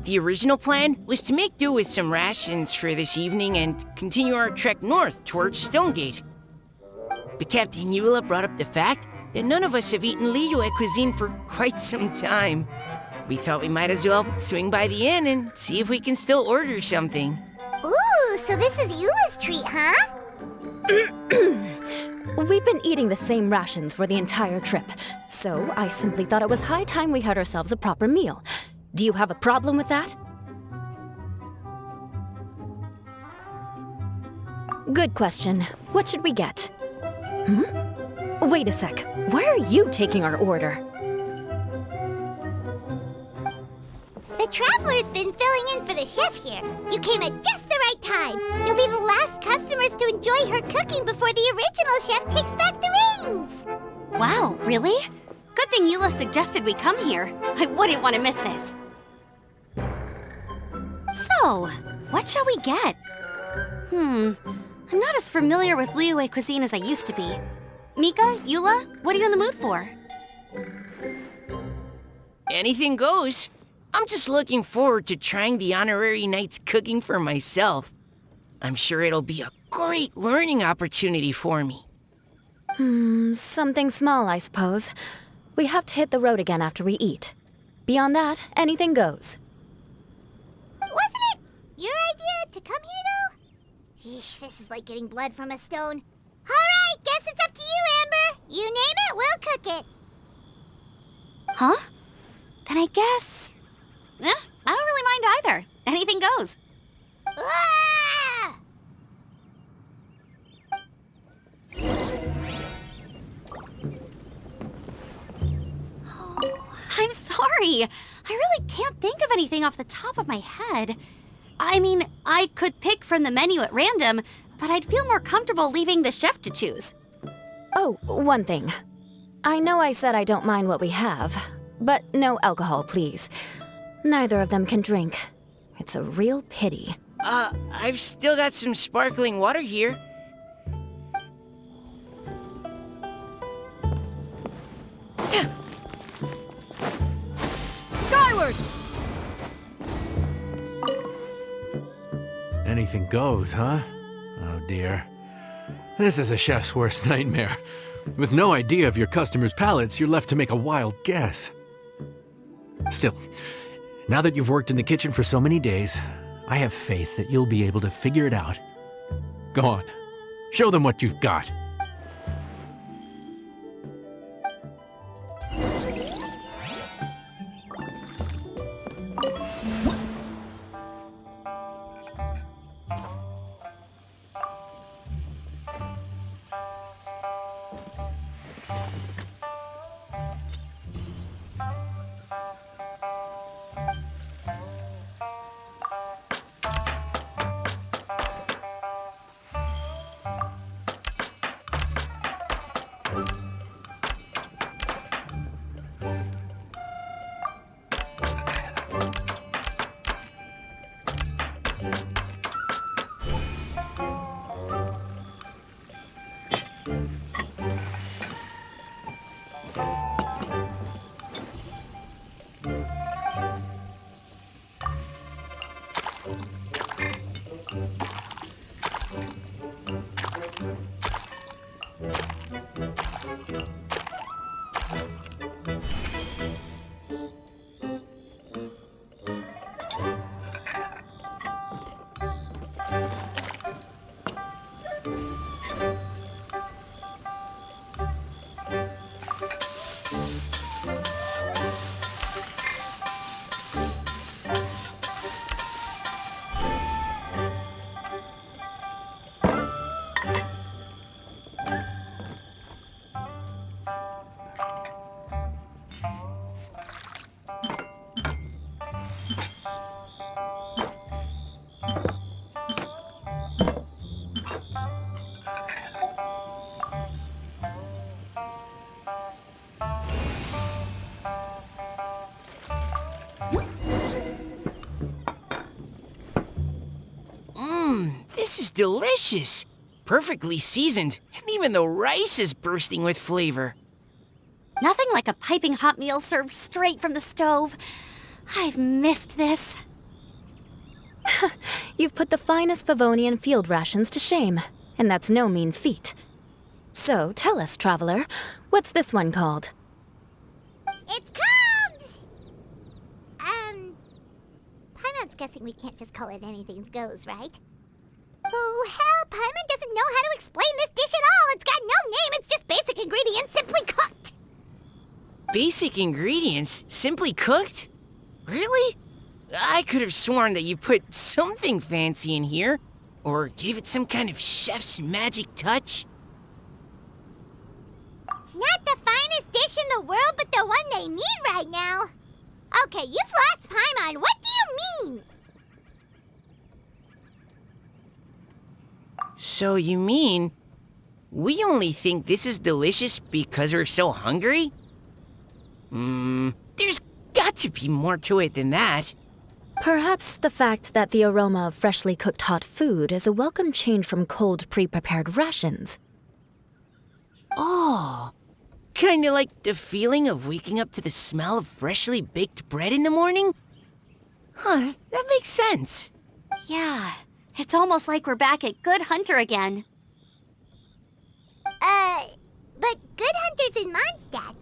B: The original plan was to make do with some rations for this evening and continue our trek north towards Stonegate. But Captain Eula brought up the fact that none of us have eaten liyue cuisine for quite some time. We thought we might as well swing by the inn and see if we can still order something.
A: Ooh, so this is Eula's treat, huh?
L: We've been eating the same rations for the entire trip, so I simply thought it was high time we had ourselves a proper meal. Do you have a problem with that? Good question. What should we get? Wait a sec. Why are you taking our order?
A: The Traveler's been filling in for the chef here. You came at just the right time. You'll be the last customers to enjoy her cooking before the original chef takes back the reins.
H: Wow, really? Good thing Eula suggested we come here. I wouldn't want to miss this. So, what shall we get? I'm not as familiar with liyue cuisine as I used to be. Mika, Eula, what are you in the mood for?
B: Anything goes. I'm just looking forward to trying the honorary knight's cooking for myself. I'm sure it'll be a great learning opportunity for me.
L: Something small, I suppose. We have to hit the road again after we eat. Beyond that, anything goes.
A: Wasn't it your idea to come here, though? Eesh, this is like getting blood from a stone. All right, guess it's up to you, Amber. You name it, we'll cook it.
H: Huh? Then I guess... I don't really mind either. Anything goes.
A: Ah!
H: I'm sorry. I really can't think of anything off the top of my head. I mean, I could pick from the menu at random, but I'd feel more comfortable leaving the chef to choose.
L: Oh, one thing. I know I said I don't mind what we have, but no alcohol, please. Neither of them can drink. It's a real pity.
B: I've still got some sparkling water here.
G: Skyward!
C: Anything goes, huh? Oh dear. This is a chef's worst nightmare. With no idea of your customers' palates, you're left to make a wild guess. Still, now that you've worked in the kitchen for so many days, I have faith that you'll be able to figure it out. Go on, show them what you've got.
B: This is delicious. Perfectly seasoned, and even the rice is bursting with flavor.
A: Nothing like a piping hot meal served straight from the stove. I've missed this.
L: You've put the finest Favonian field rations to shame, and that's no mean feat. So, tell us, traveler, what's this one called?
A: It's called... Paimon's guessing we can't just call it anything goes, right? Oh, hell, Paimon doesn't know how to explain this dish at all. It's got no name, it's just basic ingredients simply cooked.
B: Basic ingredients? Simply cooked? Really? I could have sworn that you put something fancy in here, or gave it some kind of chef's magic touch.
A: Not the finest dish in the world, but the one they need right now. Okay, you've lost Paimon. What do you mean?
B: So you mean we only think this is delicious because we're so hungry? There's got to be more to it than that.
L: Perhaps the fact that the aroma of freshly cooked hot food is a welcome change from cold, pre-prepared rations.
B: Oh, kinda like the feeling of waking up to the smell of freshly baked bread in the morning? Huh, that makes sense.
A: Yeah, it's almost like we're back at Good Hunter again. But Good Hunter's in Mondstadt.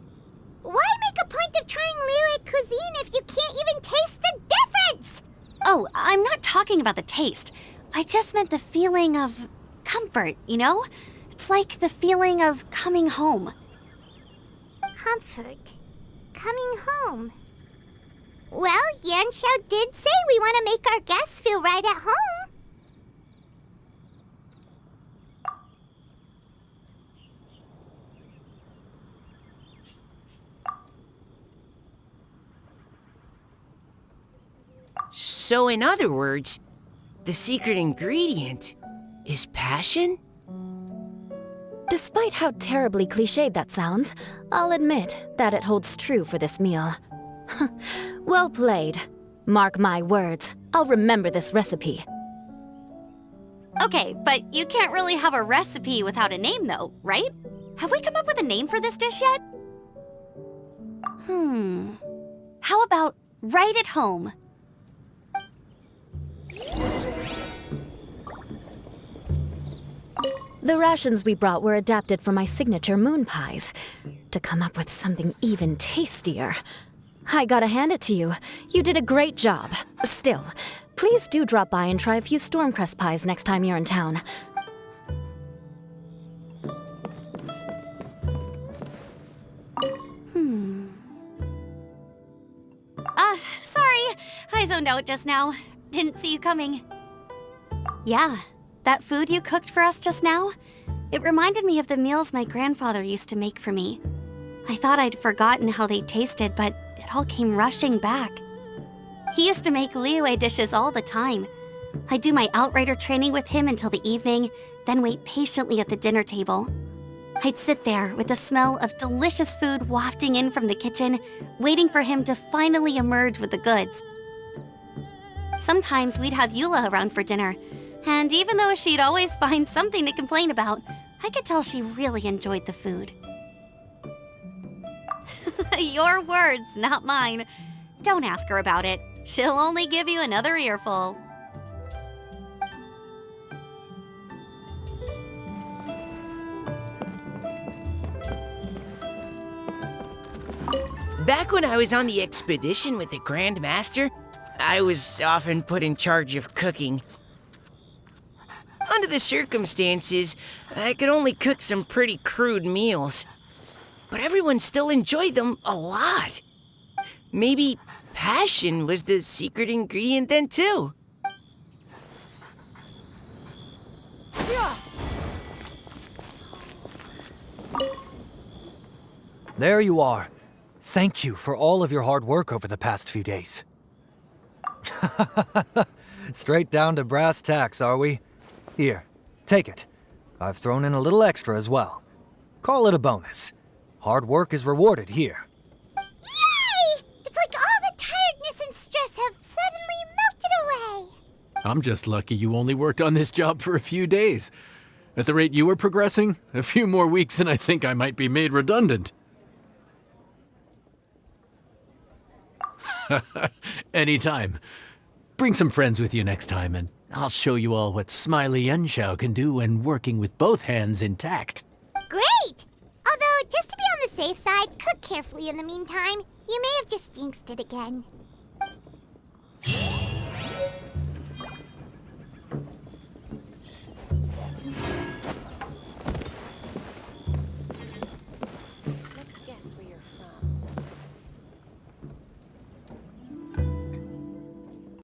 A: Why make a point of trying liyue cuisine if you can't even taste the difference? Oh, I'm not talking about the taste. I just meant the feeling of comfort, you know? It's like the feeling of coming home. Comfort? Coming home? Well, Yanxiao did say we want to make our guests feel right at home.
B: So in other words, the secret ingredient is passion?
L: Despite how terribly cliched that sounds, I'll admit that it holds true for this meal. Well played. Mark my words, I'll remember this recipe.
M: Okay, but you can't really have a recipe without a name though, right? Have we come up with a name for this dish yet? How about right at home?
L: The rations we brought were adapted from my signature moon pies. To come up with something even tastier. I gotta hand it to you. You did a great job. Still, please do drop by and try a few Stormcrest pies next time you're in town.
M: Sorry. I zoned out just now. Didn't see you coming. Yeah, that food you cooked for us just now? It reminded me of the meals my grandfather used to make for me. I thought I'd forgotten how they tasted, but it all came rushing back. He used to make liyue dishes all the time. I'd do my outrider training with him until the evening, then wait patiently at the dinner table. I'd sit there with the smell of delicious food wafting in from the kitchen, waiting for him to finally emerge with the goods. Sometimes we'd have Eula around for dinner, and even though she'd always find something to complain about, I could tell she really enjoyed the food. Your words, not mine. Don't ask her about it. She'll only give you another earful.
B: Back when I was on the expedition with the Grand Master, I was often put in charge of cooking. Under the circumstances, I could only cook some pretty crude meals. But everyone still enjoyed them a lot. Maybe passion was the secret ingredient then, too.
D: There you are. Thank you for all of your hard work over the past few days. Straight down to brass tacks, are we? Here, take it. I've thrown in a little extra as well. Call it a bonus. Hard work is rewarded here.
A: Yay! It's like all the tiredness and stress have suddenly melted away.
C: I'm just lucky you only worked on this job for a few days. At the rate you were progressing, a few more weeks and I think I might be made redundant. Anytime. Bring some friends with you next time, and I'll show you all what Smiley Yenshao can do when working with both hands intact.
A: Great! Although, just to be on the safe side, cook carefully in the meantime. You may have just jinxed it again.